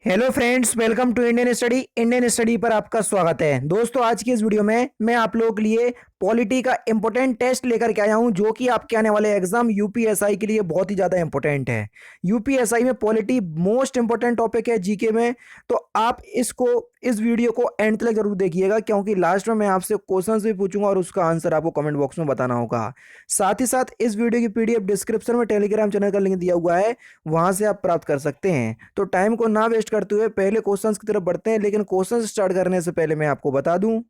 Hello friends, welcome to Indian study पर आपका स्वागत है। दोस्तों, आज की इस वीडियो में मैं आप लोगों के लिए पॉलिटी का इंपॉर्टेंट टेस्ट लेकर के आया हूं, जो कि आपके आने वाले एग्जाम यूपीएसआई के लिए बहुत ही ज़्यादा इंपॉर्टेंट है। यूपीएसआई में पॉलिटी मोस्ट इंपॉर्टेंट टॉपिक है जीके में। तो आप इस वीडियो को एंड तक जरूर देखिएगा, क्योंकि लास्ट में मैं आपसे क्वेश्चंस भी पूछूंगा और उसका आंसर आपको कमेंट बॉक्स में बताना होगा। साथ ही साथ इस वीडियो की पीडीएफ डिस्क्रिप्शन में टेलीग्राम चैनल का लिंक दिया हुआ है, वहां से आप प्राप्त कर सकते हैं। तो टाइम को ना वेस्ट करते हुए पहले क्वेश्चंस की तरफ बढ़ते हैं, लेकिन क्वेश्चंस स्टार्ट करने से पहले मैं आपको बता दूं,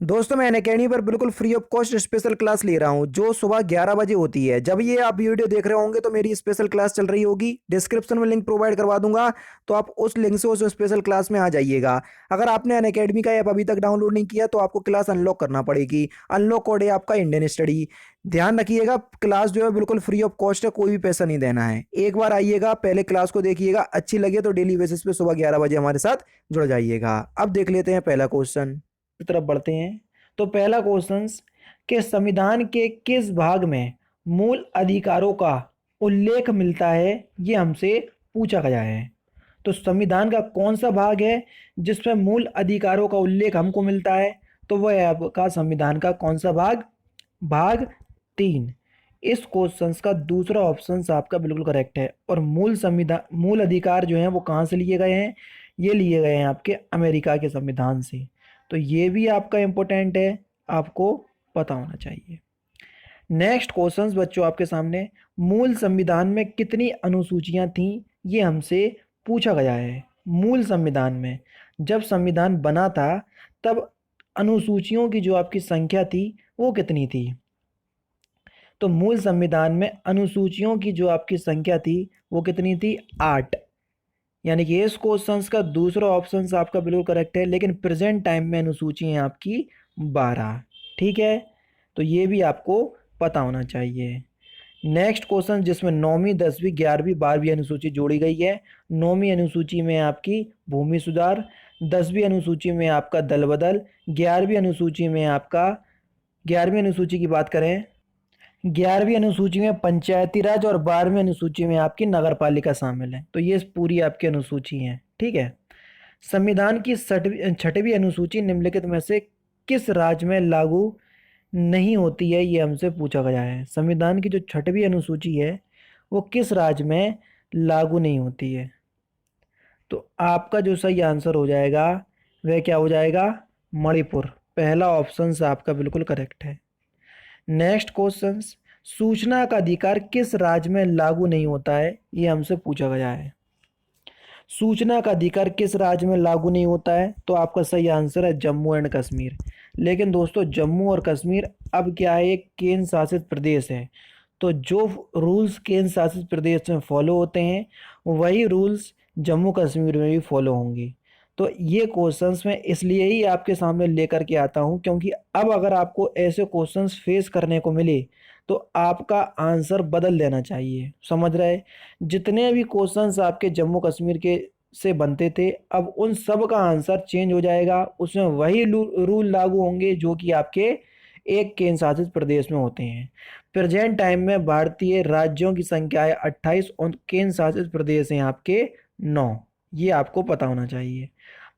दोस्तों, मैं अनअकैडमी पर बिल्कुल free of cost special class ले रहा हूं, जो सुबह 11 बजे होती है। जब ये आप वीडियो देख रहे होंगे तो मेरी स्पेशल क्लास चल रही होगी। डिस्क्रिप्शन में लिंक प्रोवाइड करवा दूंगा, तो आप उस लिंक से उस स्पेशल क्लास में आ जाइएगा। अगर आपने अनअकैडमी का ऐप अभी तक डाउनलोड नहीं किया तो आपको क्लास अनलॉक करना पड़ेगी। अनलॉक कोड है आपका इंडियन स्टडी। ध्यान रखिएगा, क्लास जो है बिल्कुल फ्री ऑफ कॉस्ट है, कोई भी पैसा नहीं देना है। एक बार आइएगा, पहले क्लास को देखिएगा, अच्छी लगे तो डेली बेसिस पे सुबह 11 बजे हमारे साथ जुड़ जाइएगा। अब देख लेते हैं पहला क्वेश्चन की तरफ बढ़ते हैं। तो पहला क्वेश्चन कि संविधान के किस भाग में मूल अधिकारों का उल्लेख मिलता है, ये हमसे पूछा गया है। तो संविधान का कौन सा भाग है जिसमें मूल अधिकारों का उल्लेख हमको मिलता है? तो वह है आपका संविधान का कौन सा भाग? भाग 3। इस क्वेश्चन का दूसरा ऑप्शन आपका बिल्कुल करेक्ट है। और मूल अधिकार जो हैं वो कहाँ से लिए गए हैं? ये लिए गए हैं आपके अमेरिका के संविधान से। तो ये भी आपका इम्पोर्टेंट है, आपको पता होना चाहिए। नेक्स्ट क्वेश्चंस बच्चों आपके सामने, मूल संविधान में कितनी अनुसूचियां थीं, ये हमसे पूछा गया है। मूल संविधान में जब संविधान बना था तब अनुसूचियों की जो आपकी संख्या थी वो कितनी थी? तो मूल संविधान में अनुसूचियों की जो आपकी संख्या थी वो कितनी थी? 8। यानी कि इस क्वेश्चन का दूसरा ऑप्शन आपका बिल्कुल करेक्ट है, लेकिन प्रेजेंट टाइम में अनुसूची है आपकी 12। ठीक है, तो ये भी आपको पता होना चाहिए। नेक्स्ट क्वेश्चन जिसमें 9वीं 10वीं 11वीं 12वीं अनुसूची जोड़ी गई है। 9वीं अनुसूची में आपकी भूमि सुधार, 10वीं अनुसूची में आपका दल बदल, 11वीं अनुसूची में आपका 11वीं अनुसूची की बात करें, 11वीं अनुसूची में पंचायती राज और 12वीं अनुसूची में आपकी नगर पालिका शामिल है। तो ये पूरी आपकी अनुसूची है। ठीक है, संविधान की 6वीं अनुसूची निम्नलिखित में से किस राज्य में लागू नहीं होती है, ये हमसे पूछा गया है। संविधान की जो 6वीं अनुसूची है वो किस राज्य में लागू नहीं होती है? तो आपका जो सही आंसर हो जाएगा वह क्या हो जाएगा? मणिपुर। पहला ऑप्शन आपका बिल्कुल करेक्ट है। नेक्स्ट क्वेश्चन, सूचना का अधिकार किस राज्य में लागू नहीं होता है, ये हमसे पूछा गया है। सूचना का अधिकार किस राज्य में लागू नहीं होता है? तो आपका सही आंसर है जम्मू एंड कश्मीर। लेकिन दोस्तों, जम्मू और कश्मीर अब क्या है, एक केंद्र शासित प्रदेश है। तो जो रूल्स केंद्र शासित प्रदेश में फॉलो होते हैं वही रूल्स जम्मू कश्मीर में भी फॉलो होंगे। तो ये क्वेश्चंस मैं इसलिए ही आपके सामने लेकर के आता हूं, क्योंकि अब अगर आपको ऐसे क्वेश्चंस फेस करने को मिले तो आपका आंसर बदल देना चाहिए। समझ रहे? जितने भी क्वेश्चंस आपके जम्मू कश्मीर के से बनते थे, अब उन सब का आंसर चेंज हो जाएगा। उसमें वही रूल लागू होंगे जो कि आपके एक केंद्र शासित प्रदेश में होते हैं। प्रेजेंट टाइम में भारतीय राज्यों की संख्या है 28 और केंद्र शासित प्रदेश हैं आपके 9। ये आपको पता होना चाहिए।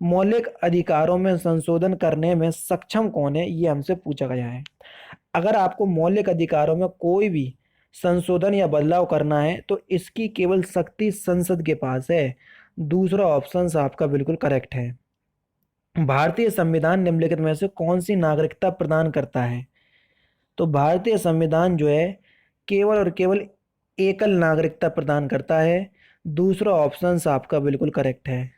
मौलिक अधिकारों में संशोधन करने में सक्षम कौन है, ये हमसे पूछा गया है। अगर आपको मौलिक अधिकारों में कोई भी संशोधन या बदलाव करना है तो इसकी केवल शक्ति संसद के पास है। दूसरा ऑप्शन आपका बिल्कुल करेक्ट है। भारतीय संविधान निम्नलिखित में से कौन सी नागरिकता प्रदान करता है? तो भारतीय संविधान जो है केवल और केवल एकल नागरिकता प्रदान करता है। दूसरा ऑप्शन आपका बिल्कुल करेक्ट है।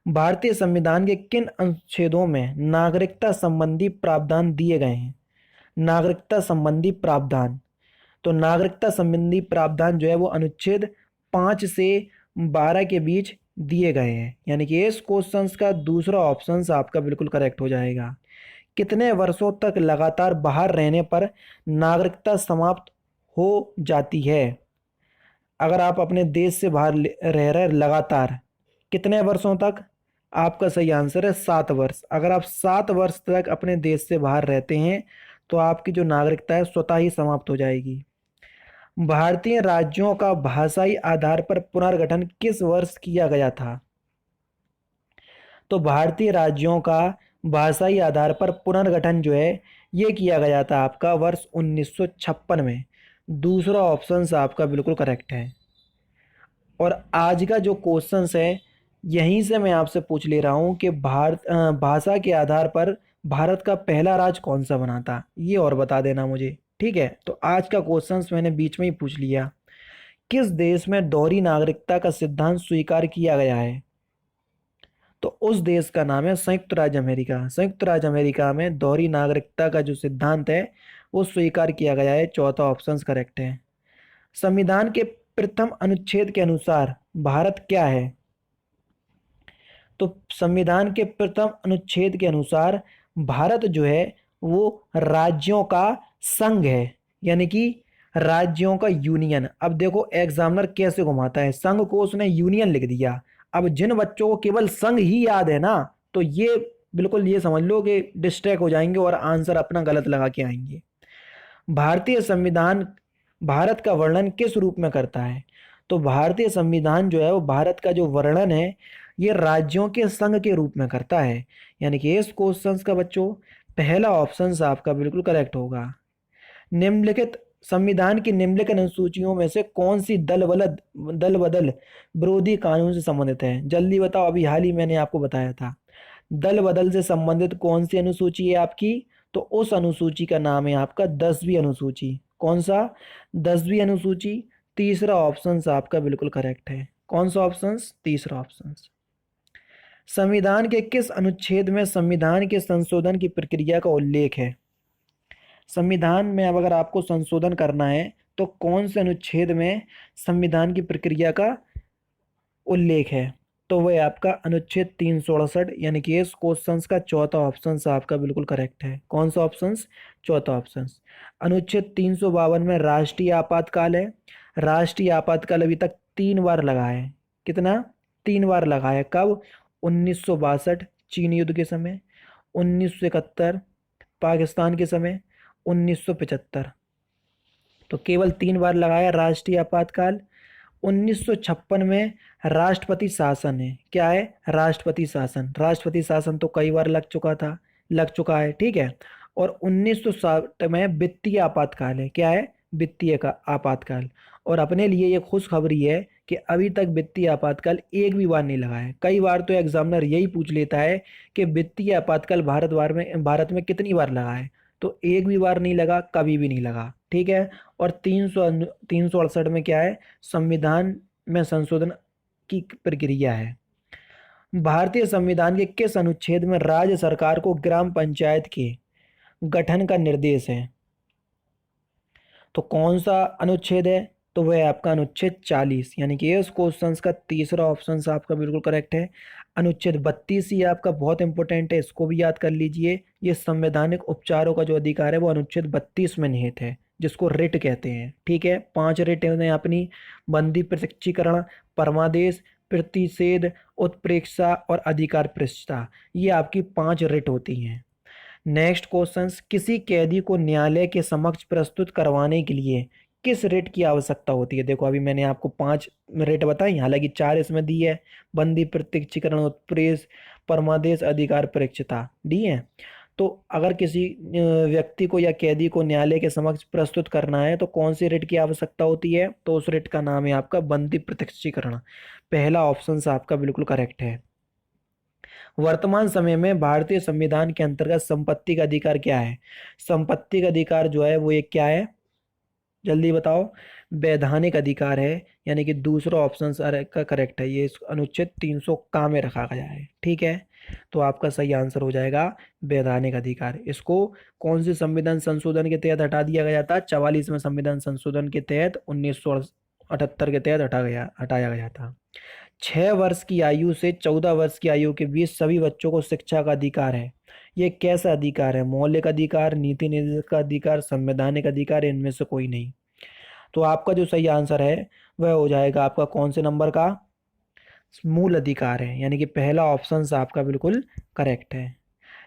भारतीय संविधान के किन अनुच्छेदों में नागरिकता संबंधी प्रावधान दिए गए हैं? नागरिकता संबंधी प्रावधान, तो नागरिकता संबंधी प्रावधान जो है वो अनुच्छेद 5 से 12 के बीच दिए गए हैं। यानी कि इस क्वेश्चन का दूसरा ऑप्शन आपका बिल्कुल करेक्ट हो जाएगा। कितने वर्षों तक लगातार बाहर रहने पर नागरिकता समाप्त हो जाती है? अगर आप अपने देश से बाहर रह रहे लगातार कितने वर्षों तक? आपका सही आंसर है 7 वर्ष। अगर आप 7 वर्ष तक अपने देश से बाहर रहते हैं तो आपकी जो नागरिकता है स्वतः ही समाप्त हो जाएगी। भारतीय राज्यों का भाषाई आधार पर पुनर्गठन किस वर्ष किया गया था? तो भारतीय राज्यों का भाषाई आधार पर पुनर्गठन जो है ये किया गया था आपका वर्ष 1956 में। दूसरा ऑप्शन आपका बिल्कुल करेक्ट है। और आज का जो क्वेश्चंस है यहीं से मैं आपसे पूछ ले रहा हूँ कि भाषा के आधार पर भारत का पहला राज्य कौन सा बना था, ये और बता देना मुझे। ठीक है, तो आज का क्वेश्चंस मैंने बीच में ही पूछ लिया। किस देश में दोहरी नागरिकता का सिद्धांत स्वीकार किया गया है? तो उस देश का नाम है संयुक्त राज्य अमेरिका। संयुक्त राज्य अमेरिका में दोहरी नागरिकता का जो सिद्धांत है वो स्वीकार किया गया है। चौथा ऑप्शन करेक्ट है। संविधान के प्रथम अनुच्छेद के अनुसार भारत क्या है? तो संविधान के प्रथम अनुच्छेद के अनुसार भारत जो है वो राज्यों का संघ है, यानी कि राज्यों का यूनियन। अब देखो एग्जामिनर कैसे घुमाता है, संघ को उसने यूनियन लिख दिया। अब जिन बच्चों को केवल संघ ही याद है ना, तो ये बिल्कुल ये समझ लो कि डिस्ट्रैक्ट हो जाएंगे और आंसर अपना गलत लगा के आएंगे। भारतीय संविधान भारत का वर्णन किस रूप में करता है? तो भारतीय संविधान जो है वो भारत का जो वर्णन है ये राज्यों के संघ के रूप में करता है। यानी कि इस क्वेश्चन का बच्चों पहला ऑप्शन आपका बिल्कुल करेक्ट होगा। निम्नलिखित संविधान की निम्नलिखित अनुसूचियों में से कौन सी दल बदल विरोधी कानून से संबंधित है? जल्दी बताओ, अभी हाल ही मैंने आपको बताया था। दल बदल से संबंधित कौन सी अनुसूची है आपकी? तो उस अनुसूची का नाम है आपका 10वीं अनुसूची। कौन सा? 10वीं अनुसूची। तीसरा ऑप्शन आपका बिल्कुल करेक्ट है। कौन सा ऑप्शन? तीसरा ऑप्शन। संविधान के किस अनुच्छेद में संविधान के संशोधन की प्रक्रिया का उल्लेख है? संविधान में अब अगर आपको संशोधन करना है तो कौन से अनुच्छेद में संविधान की प्रक्रिया का उल्लेख है? तो वह आपका अनुच्छेद 368, यानी कि इस क्वेश्चन का चौथा ऑप्शन आपका बिल्कुल करेक्ट है। कौन सा ऑप्शन? चौथा ऑप्शन। अनुच्छेद 352 में राष्ट्रीय आपातकाल है। राष्ट्रीय आपातकाल अभी तक 3 बार लगा है। कितना? 3 बार लगा है। कब? 1962 चीन युद्ध के समय, 1971 पाकिस्तान के समय, 1975। तो केवल 3 बार लगाया राष्ट्रीय आपातकाल। 1956 में राष्ट्रपति शासन है। क्या है? राष्ट्रपति शासन। राष्ट्रपति शासन तो कई बार लग चुका है। ठीक है। और 1960 में वित्तीय आपातकाल है। क्या है? वित्तीय का आपातकाल। और अपने लिए ये खुशखबरी है कि अभी तक वित्तीय आपातकाल एक भी बार नहीं लगा है। कई बार तो एग्जामिनर यही पूछ लेता है कि वित्तीय आपातकाल भारत में कितनी बार लगा है, तो एक भी बार नहीं लगा, कभी भी नहीं लगा। ठीक है। और 368 में क्या है? संविधान में संशोधन की प्रक्रिया है। भारतीय संविधान के किस अनुच्छेद में राज्य सरकार को ग्राम पंचायत के गठन का निर्देश है? तो कौन सा अनुच्छेद है? तो वह आपका अनुच्छेद 40, यानी कि इस क्वेश्चन का तीसरा ऑप्शन आपका बिल्कुल करेक्ट है। अनुच्छेद 32 ही आपका बहुत इंपॉर्टेंट है, इसको भी याद कर लीजिए। ये संवैधानिक उपचारों का जो अधिकार है वो अनुच्छेद 32 में निहित है, जिसको रिट कहते हैं। ठीक है। 5 रिट हैं अपनी: बंदी प्रत्यक्षीकरण, परमादेश, प्रतिषेध, उत्प्रेक्षा और अधिकार पृष्ठता। ये आपकी 5 रिट होती हैं। नेक्स्ट क्वेश्चन, किसी कैदी को न्यायालय के समक्ष प्रस्तुत करवाने के लिए किस रेट की आवश्यकता होती है? देखो अभी मैंने आपको 5 रेट बताई, हालांकि 4 इसमें दी है: बंदी प्रत्यक्षीकरण, उत्प्रेष, परमादेश, अधिकार परीक्षता दी है। तो अगर किसी व्यक्ति को या कैदी को न्यायालय के समक्ष प्रस्तुत करना है तो कौन सी रेट की आवश्यकता होती है? तो उस रेट का नाम है आपका बंदी प्रत्यक्षीकरण। पहला ऑप्शन आपका बिल्कुल करेक्ट है। वर्तमान समय में भारतीय संविधान के अंतर्गत संपत्ति का अधिकार क्या है? संपत्ति का अधिकार जो है वो एक क्या है? जल्दी बताओ। वैधानिक अधिकार है, यानी कि दूसरा ऑप्शन का करेक्ट है। ये अनुच्छेद 300 का में रखा गया है। ठीक है। तो आपका सही आंसर हो जाएगा वैधानिक अधिकार। इसको कौन से संविधान संशोधन के तहत हटा दिया गया था? 44वें संविधान संशोधन के तहत 1978 के तहत हटाया गया था। 6 वर्ष की आयु से 14 वर्ष की आयु के बीच सभी बच्चों को शिक्षा का अधिकार है। ये कैसा अधिकार है? मौलिक अधिकार, नीति निर्देशक का अधिकार, संवैधानिक अधिकार, इनमें से कोई नहीं। तो आपका जो सही आंसर है वह हो जाएगा आपका कौन से नंबर का? मूल अधिकार है, यानी कि पहला ऑप्शन आपका बिल्कुल करेक्ट है।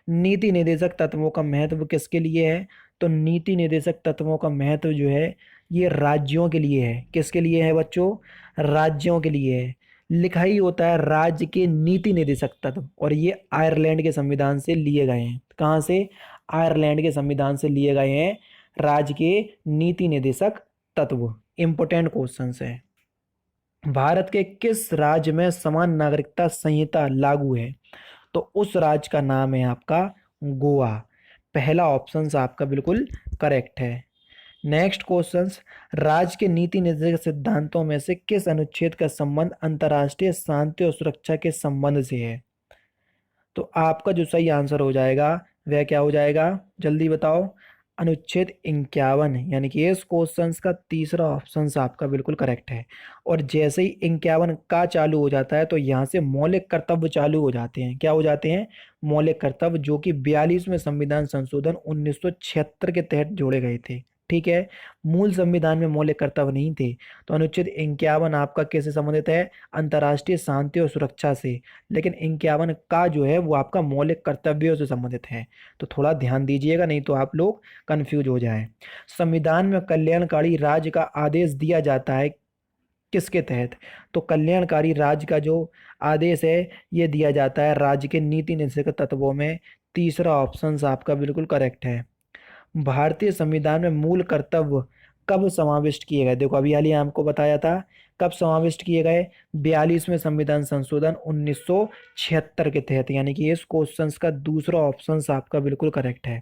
नीति निर्देशक तत्वों का महत्व किसके लिए है? तो नीति निर्देशक तत्वों का महत्व जो है ये राज्यों के लिए है। किसके लिए है बच्चों? राज्यों के लिए है। लिखा ही होता है राज्य के नीति निर्देशक तत्व, और ये आयरलैंड के संविधान से लिए गए हैं। कहाँ से? आयरलैंड के संविधान से लिए गए हैं राज्य के नीति निर्देशक तत्व। इंपोर्टेंट क्वेश्चन है। भारत के किस राज्य में समान नागरिकता संहिता लागू है? तो उस राज्य का नाम है आपका गोवा। पहला ऑप्शन आपका बिल्कुल करेक्ट है। नेक्स्ट क्वेश्चन, राज्य के नीति निर्देशक सिद्धांतों में से किस अनुच्छेद का संबंध अंतर्राष्ट्रीय शांति और सुरक्षा के संबंध से है? तो आपका जो सही आंसर हो जाएगा वह क्या हो जाएगा, जल्दी बताओ। अनुच्छेद 51, यानी कि इस क्वेश्चन का तीसरा ऑप्शन आपका बिल्कुल करेक्ट है। और जैसे ही 51 का चालू हो जाता है तो यहाँ से मौलिक कर्तव्य चालू हो जाते हैं। क्या हो जाते हैं? मौलिक कर्तव्य, जो कि 42वें संविधान संशोधन 1976 के तहत जोड़े गए थे। ठीक है, मूल संविधान में मौलिक कर्तव्य नहीं थे। तो अनुच्छेद 51 आपका कैसे संबंधित है? अंतर्राष्ट्रीय शांति और सुरक्षा से। लेकिन 51 का जो है वो आपका मौलिक कर्तव्यों से संबंधित है। तो थोड़ा ध्यान दीजिएगा, नहीं तो आप लोग कंफ्यूज हो जाएं। संविधान में कल्याणकारी राज्य का आदेश दिया जाता है किसके तहत? तो कल्याणकारी राज्य का जो आदेश है ये दिया जाता है राज्य के नीति निर्देशक तत्वों में। तीसरा ऑप्शन आपका बिल्कुल करेक्ट है। भारतीय संविधान में मूल कर्तव्य कब समाविष्ट किए गए? देखो अभी हाल ही आपको बताया था कब समाविष्ट किए गए, 42वें संविधान संशोधन 1976 के तहत। यानी कि इस क्वेश्चन का दूसरा ऑप्शन आपका बिल्कुल करेक्ट है।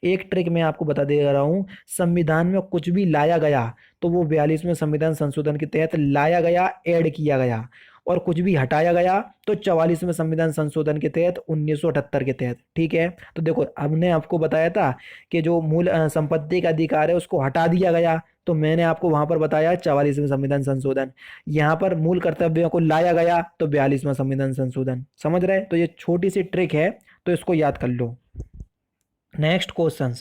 एक ट्रिक मैं आपको बता दे रहा हूँ, संविधान में कुछ भी लाया गया तो वो 42वें संविधान संशोधन के तहत लाया गया, ऐड किया गया, और कुछ भी हटाया गया तो 44वें संविधान संशोधन के तहत 1978 के तहत। ठीक है, तो देखो हमने आपको बताया था कि जो मूल संपत्ति का अधिकार है उसको हटा दिया गया, तो मैंने आपको वहां पर बताया 44वें संविधान संशोधन। यहाँ पर मूल कर्तव्यों को लाया गया तो 42वां संविधान संशोधन। समझ रहे? तो ये छोटी सी ट्रिक है, तो इसको याद कर लो। नेक्स्ट क्वेश्चन,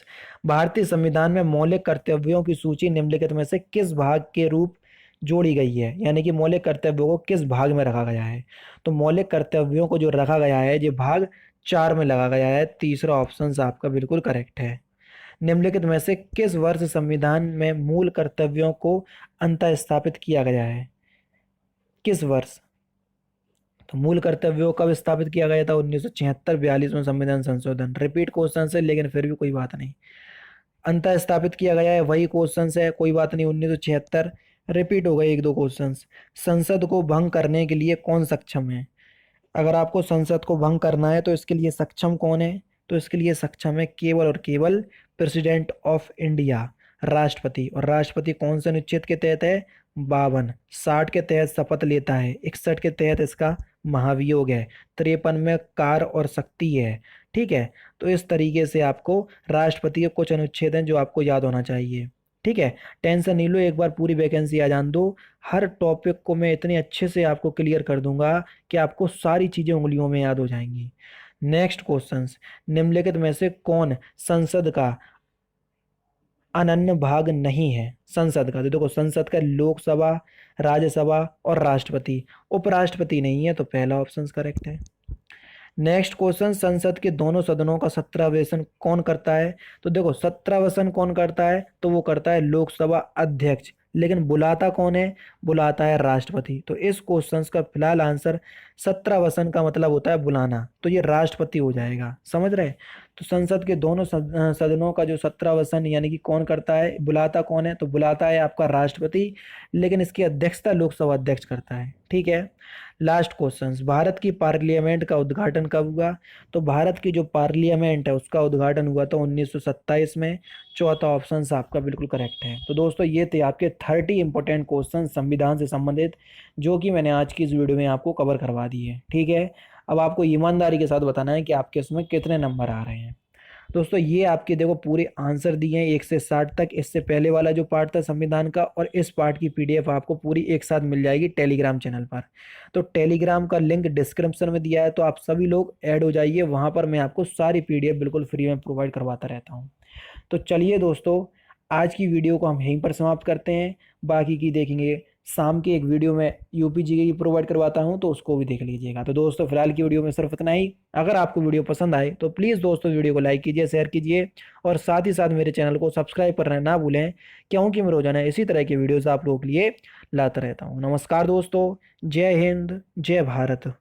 भारतीय संविधान में मौलिक कर्तव्यों की सूची निम्नलिखित में से किस भाग के रूप जोड़ी गई है? यानी कि मौलिक कर्तव्यों को किस भाग में रखा गया है? तो मौलिक कर्तव्यों को जो रखा गया है ये भाग 4 में लगा गया है। तीसरा ऑप्शन आपका बिल्कुल करेक्ट है। निम्नलिखित में से किस वर्ष संविधान में मूल कर्तव्यों को अंतः स्थापित किया गया है? किस वर्ष? तो मूल कर्तव्यों कब स्थापित किया गया था? 1976, 42वें संविधान संशोधन। रिपीट क्वेश्चन है लेकिन फिर भी कोई बात नहीं। अंतः स्थापित किया गया है वही क्वेश्चन है, कोई बात नहीं। 1976 रिपीट हो गए एक दो क्वेश्चन। संसद को भंग करने के लिए कौन सक्षम है? अगर आपको संसद को भंग करना है तो इसके लिए सक्षम कौन है? तो इसके लिए सक्षम है केवल और केवल प्रेसिडेंट ऑफ इंडिया, राष्ट्रपति। और राष्ट्रपति कौन से अनुच्छेद के तहत है? 52। 60 के तहत शपथ लेता है, 61 के तहत इसका महाभियोग है, 53 में कार और शक्ति है। ठीक है, तो इस तरीके से आपको राष्ट्रपति के कुछ अनुच्छेद हैं जो आपको याद होना चाहिए। ठीक है, टेंशन नहीं लो, एक बार पूरी वैकेंसी आ जान दो। हर टॉपिक को मैं इतने अच्छे से आपको क्लियर कर दूंगा कि आपको सारी चीजें उंगलियों में याद हो जाएंगी। नेक्स्ट क्वेश्चन, निम्नलिखित में से कौन संसद का अनन्य भाग नहीं है? संसद का तो देखो संसद का लोकसभा, राज्यसभा और राष्ट्रपति, उपराष्ट्रपति नहीं है, तो पहला ऑप्शन करेक्ट है। नेक्स्ट क्वेश्चन, संसद के दोनों सदनों का 17वें कौन करता है? तो देखो 17वें कौन करता है? तो वो करता है लोकसभा अध्यक्ष। लेकिन बुलाता कौन है? बुलाता है राष्ट्रपति। तो इस क्वेश्चन का फिलहाल आंसर 17वें का मतलब होता है बुलाना, तो ये राष्ट्रपति हो जाएगा। समझ रहे? तो संसद के दोनों सदनों का जो 17वें यानी कि कौन करता है, बुलाता कौन है? तो बुलाता है आपका राष्ट्रपति, लेकिन इसकी अध्यक्षता लोकसभा अध्यक्ष करता है। ठीक है, लास्ट क्वेश्चन, भारत की पार्लियामेंट का उद्घाटन कब हुआ? तो भारत की जो पार्लियामेंट है उसका उद्घाटन हुआ था 1927 में। चौथा ऑप्शन आपका बिल्कुल करेक्ट है। तो दोस्तों ये थे आपके 30 इंपॉर्टेंट क्वेश्चन संविधान से संबंधित, जो कि मैंने आज की इस वीडियो में आपको कवर करवा दिए। ठीक है, अब आपको ईमानदारी के साथ बताना है कि आपके इसमें कितने नंबर आ रहे हैं। दोस्तों ये आपके देखो पूरे आंसर दिए हैं 1 से 60 तक। इससे पहले वाला जो पार्ट था संविधान का और इस पार्ट की पीडीएफ आपको पूरी एक साथ मिल जाएगी टेलीग्राम चैनल पर। तो टेलीग्राम का लिंक डिस्क्रिप्शन में दिया है, तो आप सभी लोग ऐड हो जाइए वहाँ पर। मैं आपको सारी पीडीएफ बिल्कुल फ्री में प्रोवाइड करवाता रहता हूँ। तो चलिए दोस्तों, आज की वीडियो को हम यहीं पर समाप्त करते हैं, बाकी की देखेंगे शाम की एक वीडियो में यूपी जीके की प्रोवाइड करवाता हूं, तो उसको भी देख लीजिएगा। तो दोस्तों फिलहाल की वीडियो में सिर्फ इतना ही। अगर आपको वीडियो पसंद आए तो प्लीज़ दोस्तों वीडियो को लाइक कीजिए, शेयर कीजिए और साथ ही साथ मेरे चैनल को सब्सक्राइब करना ना भूलें, क्योंकि मैं रोजाना इसी तरह की वीडियोज़ आप लोगों के लिए लाता रहता हूँ। नमस्कार दोस्तों, जय हिंद, जय भारत।